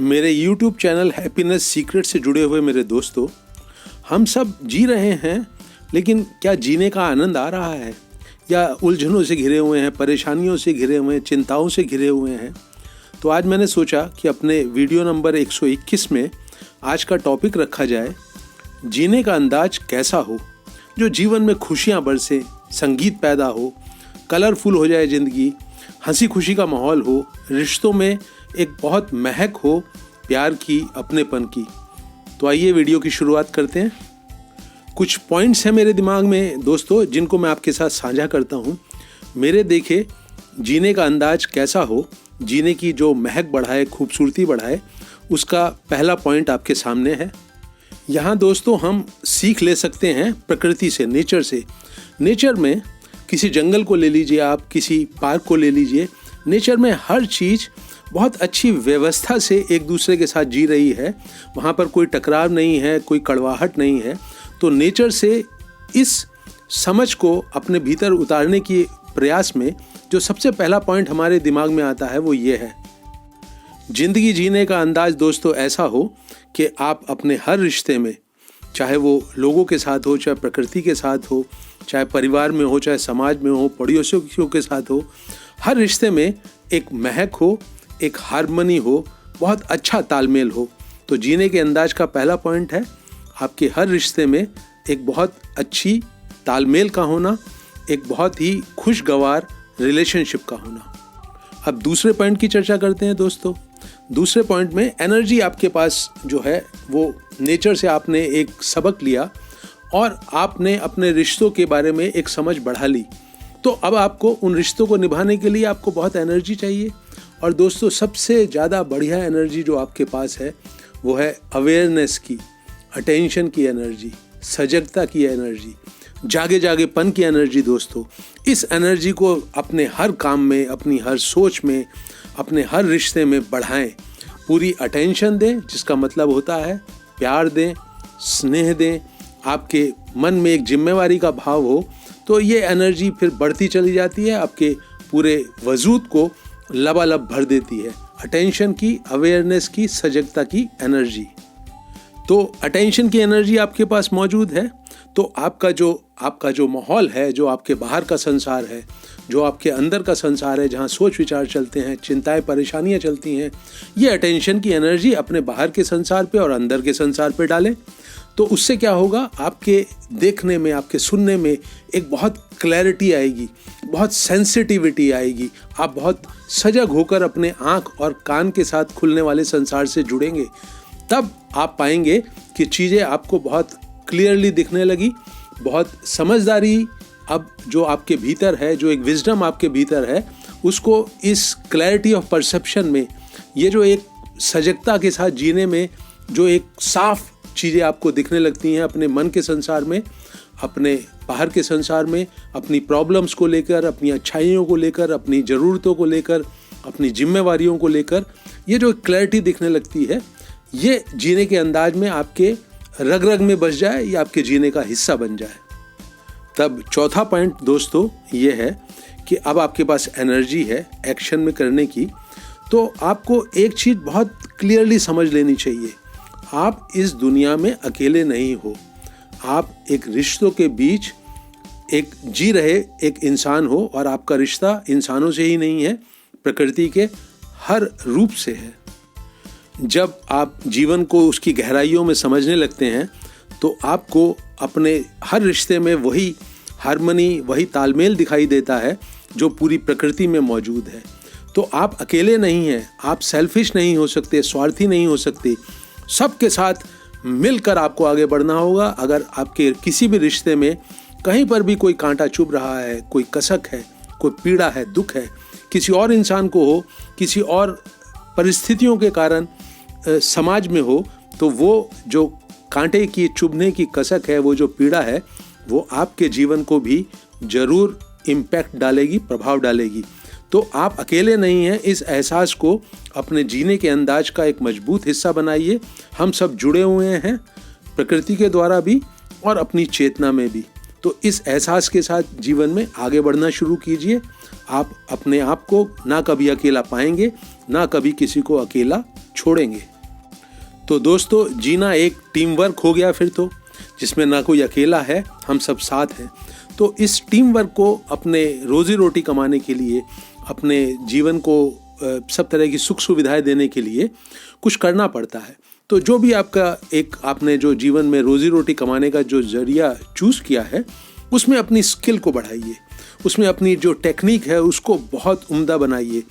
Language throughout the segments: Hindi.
मेरे YouTube चैनल हैप्पीनेस सीक्रेट से जुड़े हुए मेरे दोस्तों, हम सब जी रहे हैं, लेकिन क्या जीने का आनंद आ रहा है या उलझनों से घिरे हुए हैं, परेशानियों से घिरे हुए हैं, चिंताओं से घिरे हुए हैं। तो आज मैंने सोचा कि अपने वीडियो नंबर 121 में आज का टॉपिक रखा जाए, जीने का अंदाज कैसा हो जो जीवन में खुशियाँ बरसें, संगीत पैदा हो, कलरफुल हो जाए ज़िंदगी, हंसी खुशी का माहौल हो, रिश्तों में एक बहुत महक हो प्यार की, अपनेपन की। तो आइए वीडियो की शुरुआत करते हैं। कुछ पॉइंट्स हैं मेरे दिमाग में दोस्तों, जिनको मैं आपके साथ साझा करता हूँ। मेरे देखे जीने का अंदाज कैसा हो, जीने की जो महक बढ़ाए, खूबसूरती बढ़ाए, उसका पहला पॉइंट आपके सामने है। यहाँ दोस्तों हम सीख ले सकते हैं प्रकृति से, नेचर से। नेचर में किसी जंगल को ले लीजिए आप, किसी पार्क को ले लीजिए। नेचर में हर चीज़ बहुत अच्छी व्यवस्था से एक दूसरे के साथ जी रही है। वहाँ पर कोई टकराव नहीं है, कोई कड़वाहट नहीं है। तो नेचर से इस समझ को अपने भीतर उतारने की प्रयास में जो सबसे पहला पॉइंट हमारे दिमाग में आता है वो ये है, ज़िंदगी जीने का अंदाज दोस्तों ऐसा हो कि आप अपने हर रिश्ते में, चाहे वो लोगों के साथ हो, चाहे प्रकृति के साथ हो, चाहे परिवार में हो, चाहे समाज में हो, पड़ोसियों के साथ हो, हर रिश्ते में एक महक हो, एक हार्मनी हो, बहुत अच्छा तालमेल हो। तो जीने के अंदाज का पहला पॉइंट है आपके हर रिश्ते में एक बहुत अच्छी तालमेल का होना, एक बहुत ही खुशगवार रिलेशनशिप का होना। अब दूसरे पॉइंट की चर्चा करते हैं दोस्तों। दूसरे पॉइंट में एनर्जी आपके पास जो है वो नेचर से आपने एक सबक लिया और आपने अपने रिश्तों के बारे में एक समझ बढ़ा ली। तो अब आपको उन रिश्तों को निभाने के लिए आपको बहुत एनर्जी चाहिए। और दोस्तों सबसे ज़्यादा बढ़िया एनर्जी जो आपके पास है वो है अवेयरनेस की, अटेंशन की एनर्जी, सजगता की एनर्जी, जागे जागेपन की एनर्जी। दोस्तों इस एनर्जी को अपने हर काम में, अपनी हर सोच में, अपने हर रिश्ते में बढ़ाएं। पूरी अटेंशन दें, जिसका मतलब होता है प्यार दें, स्नेह दें, आपके मन में एक जिम्मेवारी का भाव हो, तो ये एनर्जी फिर बढ़ती चली जाती है, आपके पूरे वजूद को लबालब भर देती है। अटेंशन की, अवेयरनेस की, सजगता की एनर्जी। तो अटेंशन की एनर्जी आपके पास मौजूद है तो आपका जो माहौल है, जो आपके बाहर का संसार है, जो आपके अंदर का संसार है, जहाँ सोच विचार चलते हैं, चिंताएं परेशानियाँ चलती हैं, ये अटेंशन की एनर्जी अपने बाहर के संसार पे और अंदर के संसार पे डालें। तो उससे क्या होगा, आपके देखने में, आपके सुनने में एक बहुत क्लैरिटी आएगी, बहुत सेंसिटिविटी आएगी। आप बहुत सजग होकर अपने आँख और कान के साथ खुलने वाले संसार से जुड़ेंगे। तब आप पाएंगे कि चीज़ें आपको बहुत क्लियरली दिखने लगी। बहुत समझदारी अब जो आपके भीतर है, जो एक विजडम आपके भीतर है, उसको इस क्लैरिटी ऑफ परसेप्शन में, ये जो एक सजगता के साथ जीने में जो एक साफ चीज़ें आपको दिखने लगती हैं अपने मन के संसार में, अपने बाहर के संसार में, अपनी प्रॉब्लम्स को लेकर, अपनी अच्छाइयों को लेकर, अपनी ज़रूरतों को लेकर, अपनी जिम्मेवारियों को लेकर, ये जो क्लैरिटी दिखने लगती है, ये जीने के अंदाज में आपके रग रग में बस जाए, या आपके जीने का हिस्सा बन जाए। तब चौथा पॉइंट दोस्तों ये है कि अब आपके पास एनर्जी है एक्शन में करने की। तो आपको एक चीज़ बहुत क्लियरली समझ लेनी चाहिए, आप इस दुनिया में अकेले नहीं हो। आप एक रिश्तों के बीच एक जी रहे एक इंसान हो, और आपका रिश्ता इंसानों से ही नहीं है, प्रकृति के हर रूप से है। जब आप जीवन को उसकी गहराइयों में समझने लगते हैं तो आपको अपने हर रिश्ते में वही हार्मनी, वही तालमेल दिखाई देता है जो पूरी प्रकृति में मौजूद है। तो आप अकेले नहीं हैं, आप सेल्फिश नहीं हो सकते, स्वार्थी नहीं हो सकते। सबके साथ मिलकर आपको आगे बढ़ना होगा। अगर आपके किसी भी रिश्ते में कहीं पर भी कोई कांटा चुभ रहा है, कोई कसक है, कोई पीड़ा है, दुख है, किसी और इंसान को हो, किसी और परिस्थितियों के कारण समाज में हो, तो वो जो कांटे की चुभने की कसक है, वो जो पीड़ा है, वो आपके जीवन को भी जरूर इम्पैक्ट डालेगी, प्रभाव डालेगी। तो आप अकेले नहीं हैं, इस एहसास को अपने जीने के अंदाज का एक मजबूत हिस्सा बनाइए। हम सब जुड़े हुए हैं प्रकृति के द्वारा भी और अपनी चेतना में भी। तो इस एहसास के साथ जीवन में आगे बढ़ना शुरू कीजिए। आप अपने आप को ना कभी अकेला पाएंगे, ना कभी किसी को अकेला छोड़ेंगे। तो दोस्तों, जीना एक टीम वर्क हो गया फिर तो, जिसमें ना कोई अकेला है, हम सब साथ हैं। तो इस टीम वर्क को अपने रोजी रोटी कमाने के लिए, अपने जीवन को सब तरह की सुख सुविधाएं देने के लिए कुछ करना पड़ता है। तो जो भी आपने जो जीवन में रोजी रोटी कमाने का जो जरिया चूज़ किया है, उसमें अपनी स्किल को बढ़ाइए, उसमें अपनी जो टेक्निक है उसको बहुत उम्दा बनाइए।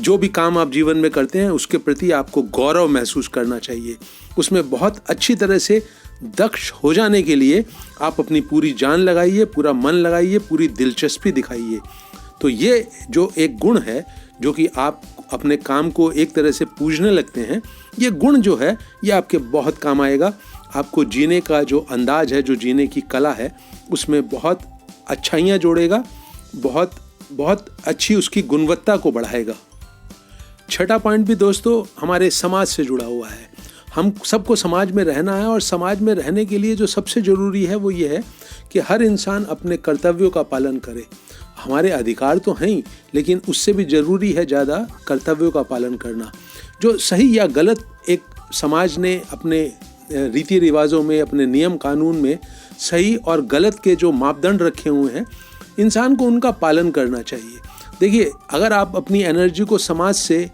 जो भी काम आप जीवन में करते हैं उसके प्रति आपको गौरव महसूस करना चाहिए। उसमें बहुत अच्छी तरह से दक्ष हो जाने के लिए आप अपनी पूरी जान लगाइए, पूरा मन लगाइए, पूरी दिलचस्पी दिखाइए। तो ये जो एक गुण है, जो कि आप अपने काम को एक तरह से पूजने लगते हैं, ये गुण जो है ये आपके बहुत काम आएगा। आपको जीने का जो अंदाज है, जो जीने की कला है, उसमें बहुत अच्छाइयाँ जोड़ेगा, बहुत बहुत अच्छी उसकी गुणवत्ता को बढ़ाएगा। छठा पॉइंट भी दोस्तों हमारे समाज से जुड़ा हुआ है। हम सबको समाज में रहना है, और समाज में रहने के लिए जो सबसे ज़रूरी है वो ये है कि हर इंसान अपने कर्तव्यों का पालन करे। हमारे अधिकार तो हैं ही, लेकिन उससे भी ज़रूरी है ज़्यादा कर्तव्यों का पालन करना। जो सही या गलत एक समाज ने अपने रीति रिवाजों में, अपने नियम कानून में सही और गलत के जो मापदंड रखे हुए हैं, इंसान को उनका पालन करना चाहिए। देखिए, अगर आप अपनी एनर्जी को समाज से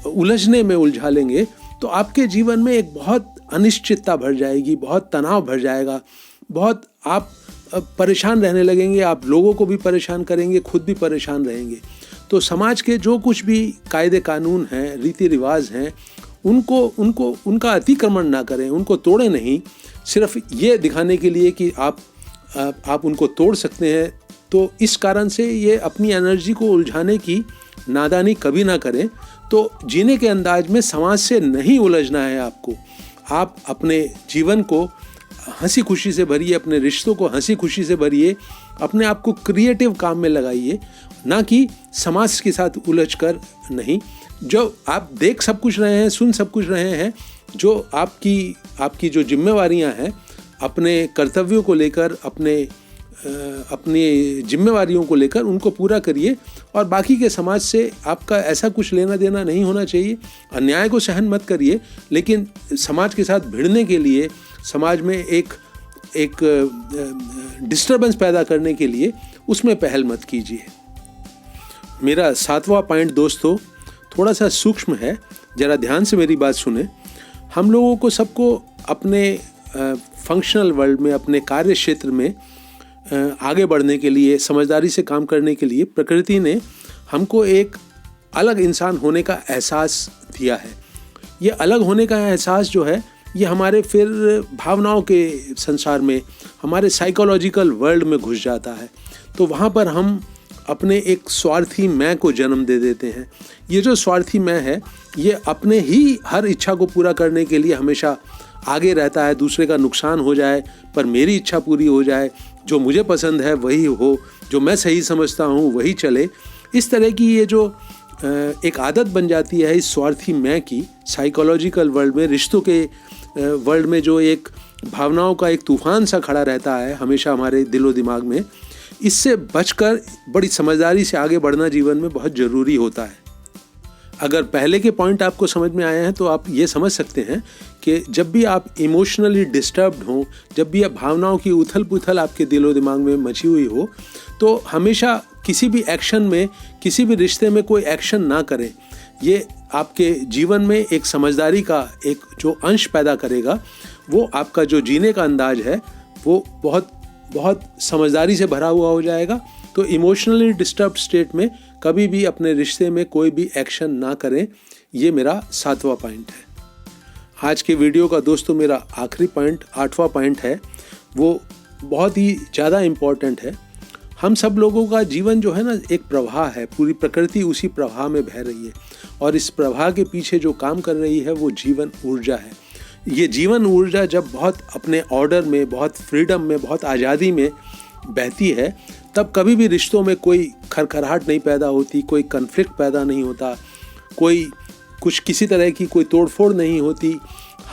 उलझने में उलझा लेंगे तो आपके जीवन में एक बहुत अनिश्चितता भर जाएगी, बहुत तनाव भर जाएगा, बहुत आप परेशान रहने लगेंगे, आप लोगों को भी परेशान करेंगे, खुद भी परेशान रहेंगे। तो समाज के जो कुछ भी कायदे कानून हैं, रीति रिवाज हैं, उनका अतिक्रमण ना करें, उनको तोड़ें नहीं, सिर्फ ये दिखाने के लिए कि आप उनको तोड़ सकते हैं। तो इस कारण से ये अपनी एनर्जी को उलझाने की नादानी कभी ना करें। तो जीने के अंदाज में समाज से नहीं उलझना है आपको। आप अपने जीवन को हंसी खुशी से भरिए, अपने रिश्तों को हंसी खुशी से भरिए, अपने आप को क्रिएटिव काम में लगाइए, ना कि समाज के साथ उलझ कर नहीं। जो आप देख सब कुछ रहे हैं, सुन सब कुछ रहे हैं, जो आपकी जो जिम्मेवारियां हैं, अपने कर्तव्यों को लेकर, अपनी जिम्मेवारियों को लेकर उनको पूरा करिए। और बाकी के समाज से आपका ऐसा कुछ लेना देना नहीं होना चाहिए। अन्याय को सहन मत करिए, लेकिन समाज के साथ भिड़ने के लिए, समाज में एक डिस्टर्बेंस पैदा करने के लिए उसमें पहल मत कीजिए। मेरा 7वां पॉइंट दोस्तों थोड़ा सा सूक्ष्म है, ज़रा ध्यान से मेरी बात सुने। हम लोगों को सबको अपने फंक्शनल वर्ल्ड में, अपने कार्य क्षेत्र में आगे बढ़ने के लिए, समझदारी से काम करने के लिए प्रकृति ने हमको एक अलग इंसान होने का एहसास दिया है। ये अलग होने का एहसास जो है, ये हमारे फिर भावनाओं के संसार में, हमारे साइकोलॉजिकल वर्ल्ड में घुस जाता है। तो वहाँ पर हम अपने एक स्वार्थी मैं को जन्म दे देते हैं। ये जो स्वार्थी मैं है, ये अपने ही हर इच्छा को पूरा करने के लिए हमेशा आगे रहता है। दूसरे का नुकसान हो जाए पर मेरी इच्छा पूरी हो जाए, जो मुझे पसंद है वही हो, जो मैं सही समझता हूँ वही चले। इस तरह की ये जो एक आदत बन जाती है इस स्वार्थी मैं की, साइकोलॉजिकल वर्ल्ड में, रिश्तों के वर्ल्ड में, जो एक भावनाओं का एक तूफान सा खड़ा रहता है हमेशा हमारे दिलो दिमाग में, इससे बचकर बड़ी समझदारी से आगे बढ़ना जीवन में बहुत ज़रूरी होता है। अगर पहले के पॉइंट आपको समझ में आए हैं तो आप ये समझ सकते हैं कि जब भी आप इमोशनली डिस्टर्ब्ड हों, जब भी आप भावनाओं की उथल पुथल आपके दिलो दिमाग में मची हुई हो, तो हमेशा किसी भी एक्शन में, किसी भी रिश्ते में कोई एक्शन ना करें। ये आपके जीवन में एक समझदारी का एक जो अंश पैदा करेगा। वो आपका जो जीने का अंदाज है वो बहुत बहुत समझदारी से भरा हुआ हो जाएगा। तो इमोशनली डिस्टर्ब्ड स्टेट में कभी भी अपने रिश्ते में कोई भी एक्शन ना करें। ये मेरा 7वां पॉइंट है। आज के वीडियो का दोस्तों मेरा आखिरी पॉइंट, 8वां पॉइंट है, वो बहुत ही ज़्यादा इम्पॉर्टेंट है। हम सब लोगों का जीवन जो है ना, एक प्रवाह है, पूरी प्रकृति उसी प्रवाह में बह रही है, और इस प्रवाह के पीछे जो काम कर रही है वो जीवन ऊर्जा है। ये जीवन ऊर्जा जब बहुत अपने ऑर्डर में, बहुत फ्रीडम में, बहुत आज़ादी में बहती है, तब कभी भी रिश्तों में कोई खरखराहट नहीं पैदा होती, कोई कन्फ्लिक्ट पैदा नहीं होता, किसी तरह की कोई तोड़फोड़ नहीं होती।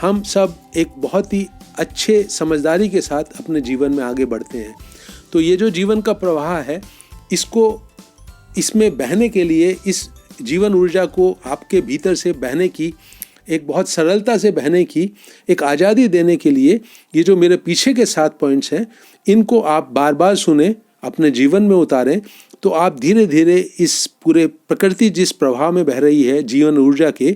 हम सब एक बहुत ही अच्छे समझदारी के साथ अपने जीवन में आगे बढ़ते हैं। तो ये जो जीवन का प्रवाह है, इसमें बहने के लिए, इस जीवन ऊर्जा को आपके भीतर से बहने की, एक बहुत सरलता से बहने की एक आज़ादी देने के लिए ये जो मेरे पीछे के 7 पॉइंट्स हैं, इनको आप बार बार सुने, अपने जीवन में उतारें, तो आप धीरे धीरे इस पूरे प्रकृति जिस प्रवाह में बह रही है जीवन ऊर्जा के,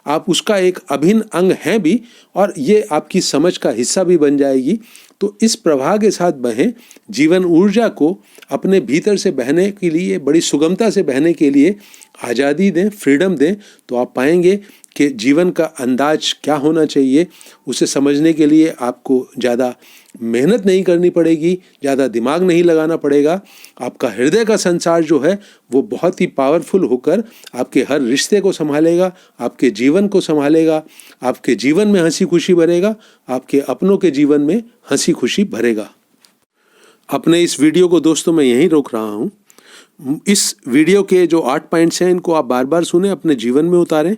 आप उसका एक अभिन्न अंग हैं भी, और ये आपकी समझ का हिस्सा भी बन जाएगी। तो इस प्रवाह के साथ बहें, जीवन ऊर्जा को अपने भीतर से बहने के लिए, बड़ी सुगमता से बहने के लिए आज़ादी दें, फ्रीडम दें, तो आप पाएंगे कि जीवन का अंदाज क्या होना चाहिए, उसे समझने के लिए आपको ज़्यादा मेहनत नहीं करनी पड़ेगी, ज़्यादा दिमाग नहीं लगाना पड़ेगा। आपका हृदय का संसार जो है वो बहुत ही पावरफुल होकर आपके हर रिश्ते को संभालेगा, आपके जीवन को संभालेगा, आपके जीवन में हंसी खुशी भरेगा, आपके अपनों के जीवन में हंसी खुशी भरेगा। अपने इस वीडियो को दोस्तों मैं यहीं रोक रहा हूँ। इस वीडियो के जो 8 पॉइंट्स हैं, इनको आप बार बार सुने, अपने जीवन में उतारें।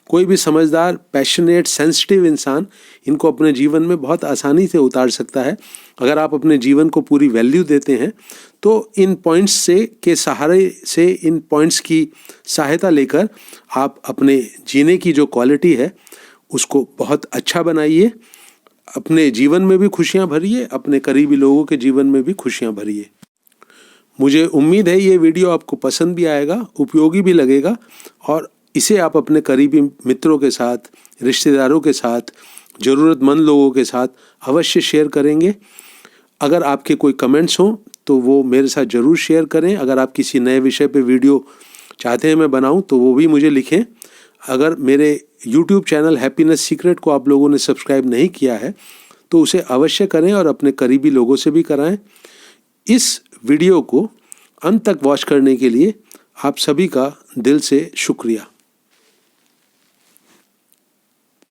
कोई भी समझदार, पैशनेट, सेंसिटिव इंसान इनको अपने जीवन में बहुत आसानी से उतार सकता है। अगर आप अपने जीवन को पूरी वैल्यू देते हैं तो इन पॉइंट्स के सहारे से, इन पॉइंट्स की सहायता लेकर आप अपने जीने की जो क्वालिटी है उसको बहुत अच्छा बनाइए। अपने जीवन में भी खुशियाँ भरिए, अपने करीबी लोगों के जीवन में भी खुशियाँ भरिए। मुझे उम्मीद है ये वीडियो आपको पसंद भी आएगा, उपयोगी भी लगेगा, और इसे आप अपने करीबी मित्रों के साथ, रिश्तेदारों के साथ, ज़रूरतमंद लोगों के साथ अवश्य शेयर करेंगे। अगर आपके कोई कमेंट्स हों तो वो मेरे साथ ज़रूर शेयर करें। अगर आप किसी नए विषय पे वीडियो चाहते हैं मैं बनाऊं तो वो भी मुझे लिखें। अगर मेरे YouTube चैनल हैप्पीनेस सीक्रेट को आप लोगों ने सब्सक्राइब नहीं किया है तो उसे अवश्य करें और अपने करीबी लोगों से भी कराएं। इस वीडियो को अंत तक वॉच करने के लिए आप सभी का दिल से शुक्रिया।